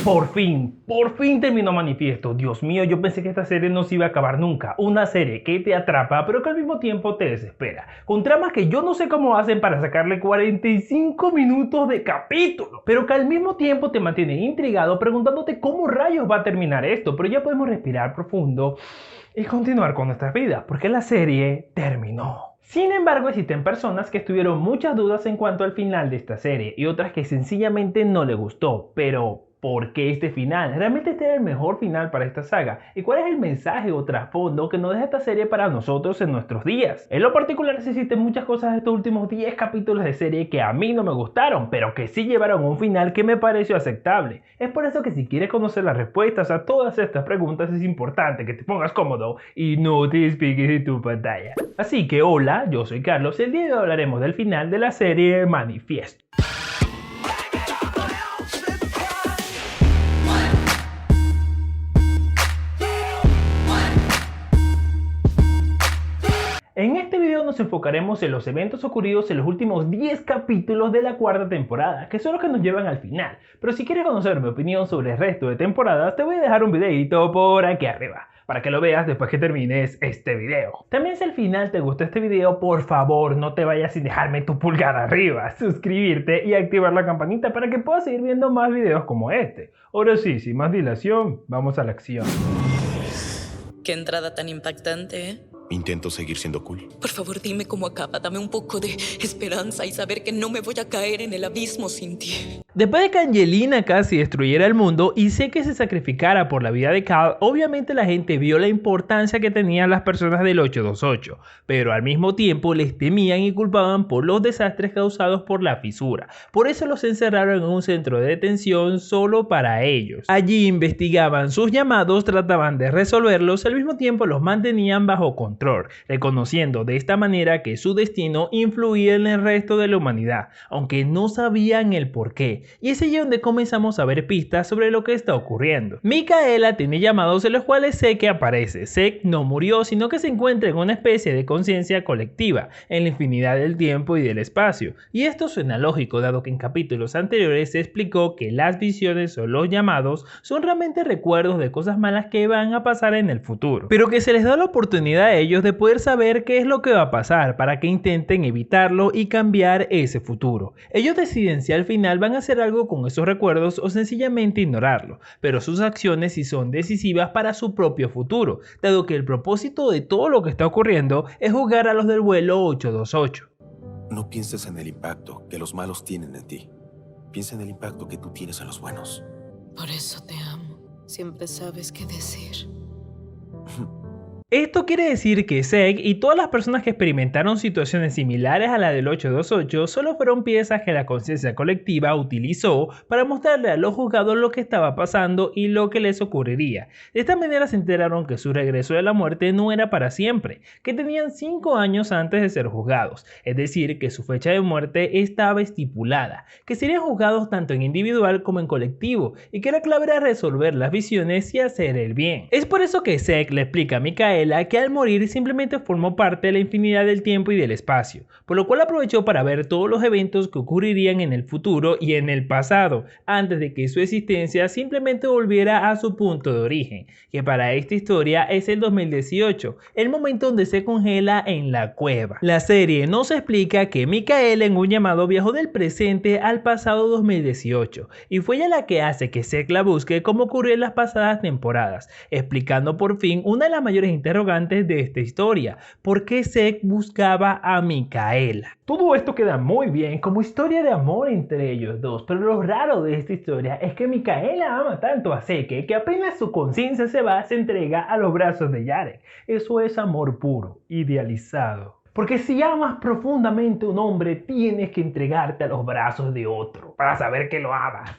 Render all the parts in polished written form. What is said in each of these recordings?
Por fin terminó Manifiesto. Dios mío, yo pensé que esta serie no se iba a acabar nunca. Una serie que te atrapa, pero que al mismo tiempo te desespera. Con tramas que yo no sé cómo hacen para sacarle 45 minutos de capítulo, pero que al mismo tiempo te mantiene intrigado preguntándote cómo rayos va a terminar esto. Pero ya podemos respirar profundo y continuar con nuestras vidas, porque la serie terminó. Sin embargo, existen personas que tuvieron muchas dudas en cuanto al final de esta serie y otras que sencillamente no les gustó. Pero ¿por qué este final? ¿Realmente este era el mejor final para esta saga? ¿Y cuál es el mensaje o trasfondo que nos deja esta serie para nosotros en nuestros días? En lo particular, existen muchas cosas de estos últimos 10 capítulos de serie que a mí no me gustaron, pero que sí llevaron a un final que me pareció aceptable. Es por eso que si quieres conocer las respuestas a todas estas preguntas es importante que te pongas cómodo y no te despegues de tu pantalla. Así que hola, yo soy Carlos y el día de hoy hablaremos del final de la serie Manifiesto. En este video nos enfocaremos en los eventos ocurridos en los últimos 10 capítulos de la cuarta temporada, que son los que nos llevan al final. Pero si quieres conocer mi opinión sobre el resto de temporadas, te voy a dejar un videito por aquí arriba, para que lo veas después que termines este video. También si al final te gustó este video, por favor no te vayas sin dejarme tu pulgar arriba, suscribirte y activar la campanita para que puedas seguir viendo más videos como este. Ahora sí, sin más dilación, vamos a la acción. Qué entrada tan impactante, ¿eh? Intento seguir siendo cool. Por favor, dime cómo acaba. Dame un poco de esperanza y saber que no me voy a caer en el abismo sin ti. Después de que Angelina casi destruyera el mundo y sé que se sacrificara por la vida de Cal, obviamente la gente vio la importancia que tenían las personas del 828, pero al mismo tiempo les temían y culpaban por los desastres causados por la fisura. Por eso los encerraron en un centro de detención solo para ellos. Allí investigaban sus llamados, trataban de resolverlos, al mismo tiempo los mantenían bajo control, reconociendo de esta manera que su destino influía en el resto de la humanidad, aunque no sabían el porqué. Y es allí donde comenzamos a ver pistas sobre lo que está ocurriendo. Micaela tiene llamados en los cuales Zeke aparece. Zeke no murió, sino que se encuentra en una especie de conciencia colectiva, en la infinidad del tiempo y del espacio. Y esto suena lógico, dado que en capítulos anteriores se explicó que las visiones o los llamados son realmente recuerdos de cosas malas que van a pasar en el futuro, pero que se les da la oportunidad a ellos de poder saber qué es lo que va a pasar para que intenten evitarlo y cambiar ese futuro. Ellos deciden si al final van a hacer algo con esos recuerdos o sencillamente ignorarlo, pero sus acciones sí son decisivas para su propio futuro, dado que el propósito de todo lo que está ocurriendo es jugar a los del vuelo 828. No pienses en el impacto que los malos tienen en ti. Piensa en el impacto que tú tienes en los buenos. Por eso te amo. Siempre sabes qué decir. Esto quiere decir que Zeke y todas las personas que experimentaron situaciones similares a la del 828 solo fueron piezas que la conciencia colectiva utilizó para mostrarle a los juzgados lo que estaba pasando y lo que les ocurriría. De esta manera se enteraron que su regreso de la muerte no era para siempre, que tenían 5 años antes de ser juzgados, es decir, que su fecha de muerte estaba estipulada, que serían juzgados tanto en individual como en colectivo y que la clave era resolver las visiones y hacer el bien. Es por eso que Zeke le explica a Micaela que al morir simplemente formó parte de la infinidad del tiempo y del espacio, por lo cual aprovechó para ver todos los eventos que ocurrirían en el futuro y en el pasado, antes de que su existencia simplemente volviera a su punto de origen, que para esta historia es el 2018, el momento donde se congela en la cueva. La serie nos explica que Micaela en un llamado viajó del presente al pasado 2018, y fue ella la que hace que Zeke la busque como ocurrió en las pasadas temporadas, explicando por fin una de las mayores interrogantes de esta historia: ¿por qué Zeke buscaba a Micaela? Todo esto queda muy bien como historia de amor entre ellos dos, pero lo raro de esta historia es que Micaela ama tanto a Zeke que apenas su conciencia se va, se entrega a los brazos de Jarek. Eso es amor puro, idealizado. Porque si amas profundamente a un hombre, tienes que entregarte a los brazos de otro para saber que lo amas.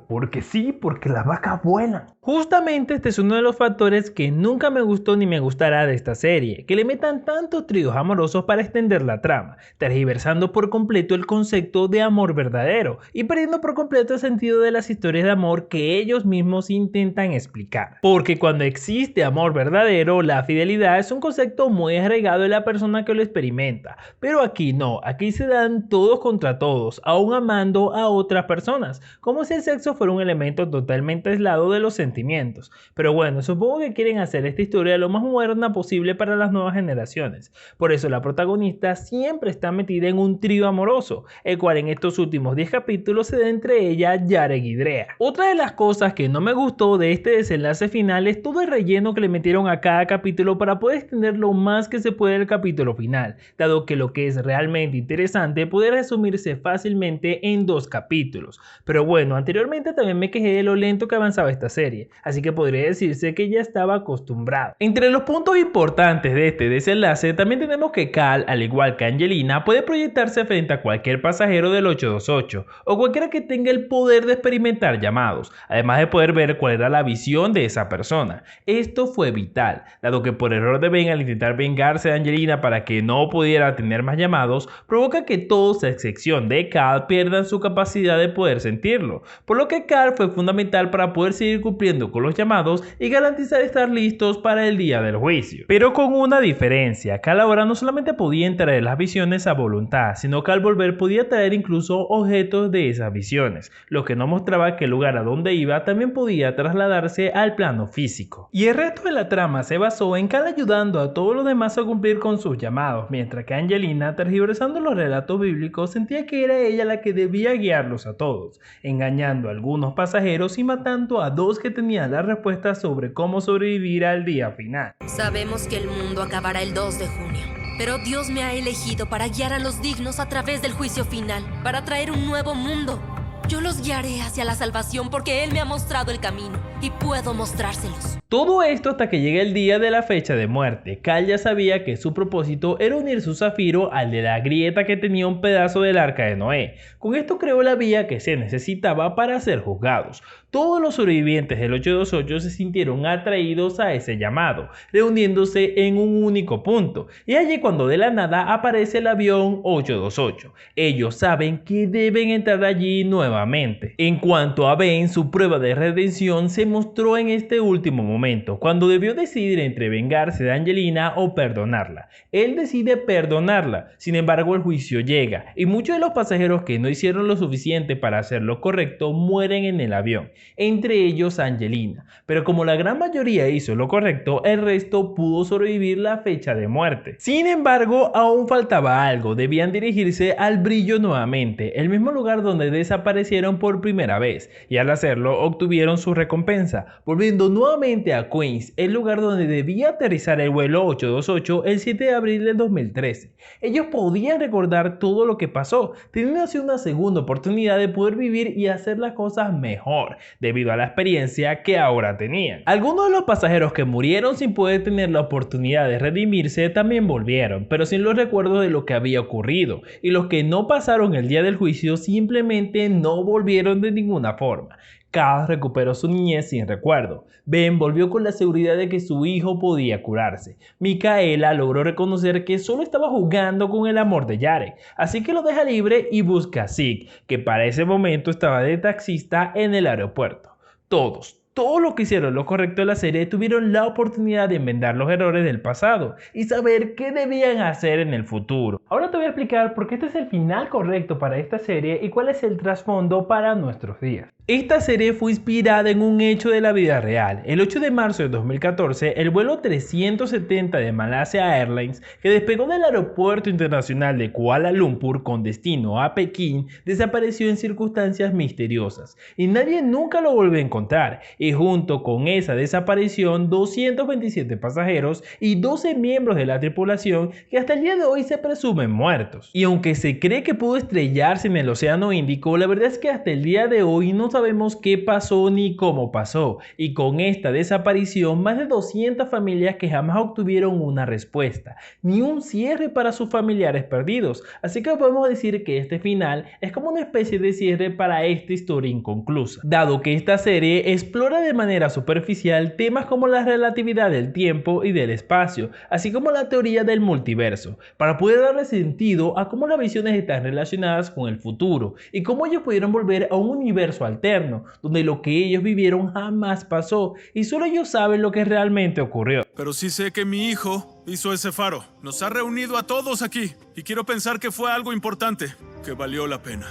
Porque sí, porque las vacas vuelan. Justamente este es uno de los factores que nunca me gustó ni me gustará de esta serie, que le metan tantos tríos amorosos para extender la trama, tergiversando por completo el concepto de amor verdadero y perdiendo por completo el sentido de las historias de amor que ellos mismos intentan explicar. Porque cuando existe amor verdadero, la fidelidad es un concepto muy arraigado en la persona que lo experimenta, pero aquí no, aquí se dan todos contra todos, aún amando a otras personas, como si el sexo fuera un elemento totalmente aislado de los sentimientos. Pero bueno, supongo que quieren hacer esta historia lo más moderna posible para las nuevas generaciones. Por eso la protagonista siempre está metida en un trío amoroso, el cual en estos últimos 10 capítulos se da entre ella, Yarek y Drea. Otra de las cosas que no me gustó de este desenlace final es todo el relleno que le metieron a cada capítulo para poder extender lo más que se puede el capítulo final, dado que lo que es realmente interesante puede resumirse fácilmente en 2 capítulos. Pero bueno, anteriormente también me quejé de lo lento que avanzaba esta serie, así que podría decirse que ya estaba acostumbrado. Entre los puntos importantes de este desenlace también tenemos que Cal, al igual que Angelina, puede proyectarse frente a cualquier pasajero del 828 o cualquiera que tenga el poder de experimentar llamados, además de poder ver cuál era la visión de esa persona. Esto fue vital, dado que por error de Ben al intentar vengarse de Angelina para que no pudiera tener más llamados, provoca que todos a excepción de Cal pierdan su capacidad de poder sentirlo, por lo que Cal fue fundamental para poder seguir cumpliendo con los llamados y garantizar estar listos para el día del juicio. Pero con una diferencia, Cal ahora no solamente podía traer las visiones a voluntad, sino que al volver podía traer incluso objetos de esas visiones, lo que no mostraba que el lugar a donde iba también podía trasladarse al plano físico. Y el resto de la trama se basó en Cal ayudando a todos los demás a cumplir con sus llamados, mientras que Angelina, tergiversando los relatos bíblicos, sentía que era ella la que debía guiarlos a todos, engañando a algunos pasajeros y matando a 2 que tenían la respuesta sobre cómo sobrevivir al día final. Sabemos que el mundo acabará el 2 de junio, pero Dios me ha elegido para guiar a los dignos a través del juicio final, para traer un nuevo mundo. Yo los guiaré hacia la salvación porque Él me ha mostrado el camino y puedo mostrárselos. Todo esto hasta que llegue el día de la fecha de muerte. Cal ya sabía que su propósito era unir su zafiro al de la grieta que tenía un pedazo del arca de Noé. Con esto creó la vía que se necesitaba para ser juzgados. Todos los sobrevivientes del 828 se sintieron atraídos a ese llamado, reuniéndose en un único punto. Y allí cuando de la nada aparece el avión 828. Ellos saben que deben entrar allí nuevamente. En cuanto a Ben, su prueba de redención se mostró en este último momento, cuando debió decidir entre vengarse de Angelina o perdonarla. Él decide perdonarla, sin embargo el juicio llega, y muchos de los pasajeros que no hicieron lo suficiente para hacer lo correcto mueren en el avión, entre ellos Angelina. Pero como la gran mayoría hizo lo correcto, el resto pudo sobrevivir la fecha de muerte. Sin embargo, aún faltaba algo, debían dirigirse al brillo nuevamente, el mismo lugar donde desaparecieron por primera vez, y al hacerlo obtuvieron su recompensa, volviendo nuevamente a Queens, el lugar donde debía aterrizar el vuelo 828 el 7 de abril de 2013. Ellos podían recordar todo lo que pasó, teniendo así una segunda oportunidad de poder vivir y hacer las cosas mejor, debido a la experiencia que ahora tenían. Algunos de los pasajeros que murieron sin poder tener la oportunidad de redimirse también volvieron, pero sin los recuerdos de lo que había ocurrido, y los que no pasaron el día del juicio simplemente no volvieron de ninguna forma. Cal recuperó su niñez sin recuerdo. Ben volvió con la seguridad de que su hijo podía curarse. Micaela logró reconocer que solo estaba jugando con el amor de Yarek, así que lo deja libre y busca a Zeke, que para ese momento estaba de taxista en el aeropuerto. Todos los que hicieron lo correcto en la serie tuvieron la oportunidad de enmendar los errores del pasado y saber qué debían hacer en el futuro. Ahora te voy a explicar por qué este es el final correcto para esta serie y cuál es el trasfondo para nuestros días. Esta serie fue inspirada en un hecho de la vida real. El 8 de marzo de 2014, el vuelo 370 de Malaysia Airlines, que despegó del aeropuerto internacional de Kuala Lumpur con destino a Pekín, desapareció en circunstancias misteriosas y nadie nunca lo volvió a encontrar. y junto con esa desaparición 227 pasajeros y 12 miembros de la tripulación que hasta el día de hoy se presumen muertos. Y aunque se cree que pudo estrellarse en el Océano Índico, la verdad es que hasta el día de hoy no sabemos qué pasó ni cómo pasó, y con esta desaparición más de 200 familias que jamás obtuvieron una respuesta, ni un cierre para sus familiares perdidos, así que podemos decir que este final es como una especie de cierre para esta historia inconclusa, dado que esta serie explora de manera superficial temas como la relatividad del tiempo y del espacio, así como la teoría del multiverso, para poder darle sentido a cómo las visiones están relacionadas con el futuro y cómo ellos pudieron volver a un universo alterno, donde lo que ellos vivieron jamás pasó y solo ellos saben lo que realmente ocurrió. Pero sí sé que mi hijo hizo ese faro. Nos ha reunido a todos aquí y quiero pensar que fue algo importante, que valió la pena.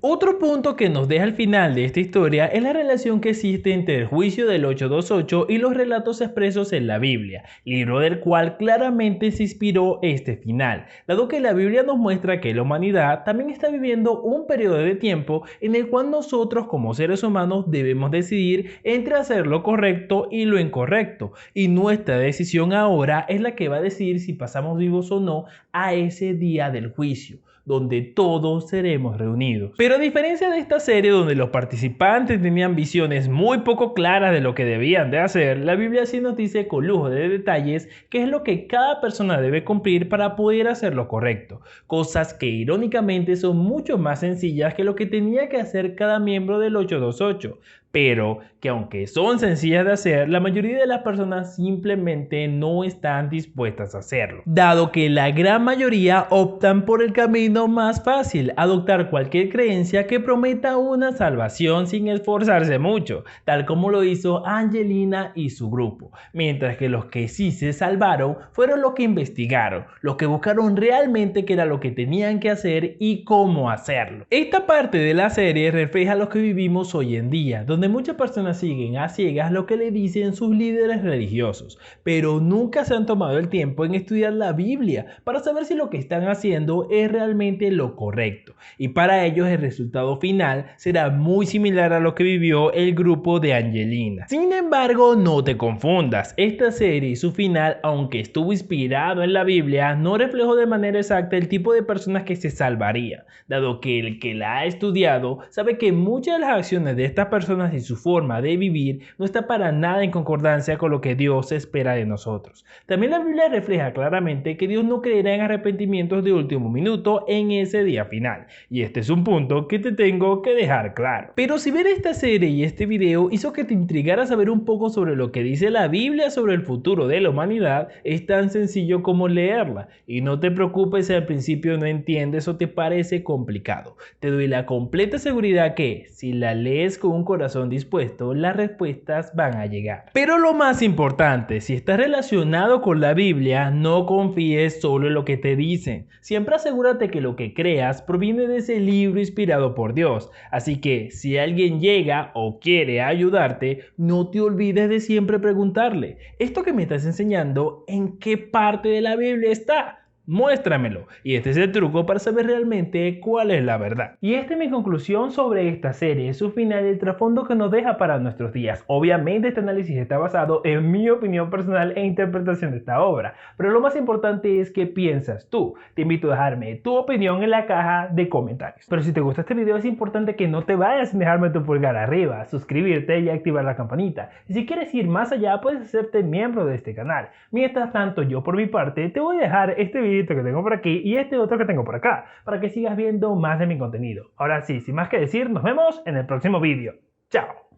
Otro punto que nos deja al final de esta historia es la relación que existe entre el juicio del 828 y los relatos expresos en la Biblia, libro del cual claramente se inspiró este final, dado que la Biblia nos muestra que la humanidad también está viviendo un periodo de tiempo en el cual nosotros como seres humanos debemos decidir entre hacer lo correcto y lo incorrecto, y nuestra decisión ahora es la que va a decidir si pasamos vivos o no a ese día del juicio, donde todos seremos reunidos. Pero a diferencia de esta serie donde los participantes tenían visiones muy poco claras de lo que debían de hacer, la Biblia sí nos dice con lujo de detalles qué es lo que cada persona debe cumplir para poder hacer lo correcto, cosas que irónicamente son mucho más sencillas que lo que tenía que hacer cada miembro del 828, pero que aunque son sencillas de hacer, la mayoría de las personas simplemente no están dispuestas a hacerlo, dado que la gran mayoría optan por el camino más fácil, adoptar cualquier creencia que prometa una salvación sin esforzarse mucho, tal como lo hizo Angelina y su grupo, mientras que los que sí se salvaron fueron los que investigaron, los que buscaron realmente qué era lo que tenían que hacer y cómo hacerlo. Esta parte de la serie refleja lo que vivimos hoy en día, donde muchas personas siguen a ciegas lo que le dicen sus líderes religiosos, pero nunca se han tomado el tiempo en estudiar la Biblia para saber si lo que están haciendo es realmente lo correcto, y para ellos el resultado final será muy similar a lo que vivió el grupo de Angelina. Sin embargo, no te confundas, esta serie y su final, aunque estuvo inspirado en la Biblia, no reflejó de manera exacta el tipo de personas que se salvarían, dado que el que la ha estudiado sabe que muchas de las acciones de estas personas y su forma de vivir no está para nada en concordancia con lo que Dios espera de nosotros. También la Biblia refleja claramente que Dios no creerá en arrepentimientos de último minuto en ese día final, y este es un punto que te tengo que dejar claro. Pero si ver esta serie y este video hizo que te intrigara saber un poco sobre lo que dice la Biblia sobre el futuro de la humanidad, es tan sencillo como leerla, y no te preocupes si al principio no entiendes o te parece complicado. Te doy la completa seguridad que si la lees con un corazón dispuesto, las respuestas van a llegar. Pero lo más importante, si estás relacionado con la Biblia, no confíes solo en lo que te dicen. Siempre asegúrate que lo que creas proviene de ese libro inspirado por Dios. Así que si alguien llega o quiere ayudarte, no te olvides de siempre preguntarle: ¿esto que me estás enseñando, en qué parte de la Biblia está? Muéstramelo. Y este es el truco para saber realmente cuál es la verdad. Y esta es mi conclusión sobre esta serie, su final y el trasfondo que nos deja para nuestros días. Obviamente este análisis está basado en mi opinión personal e interpretación de esta obra, pero lo más importante es qué piensas tú. Te invito a dejarme tu opinión en la caja de comentarios. Pero si te gusta este video es importante que no te vayas sin dejarme tu pulgar arriba, suscribirte y activar la campanita. Y si quieres ir más allá puedes hacerte miembro de este canal. Mientras tanto, yo por mi parte te voy a dejar este video que tengo por aquí y este otro que tengo por acá, para que sigas viendo más de mi contenido. Ahora sí, sin más que decir, nos vemos en el próximo vídeo. ¡Chao!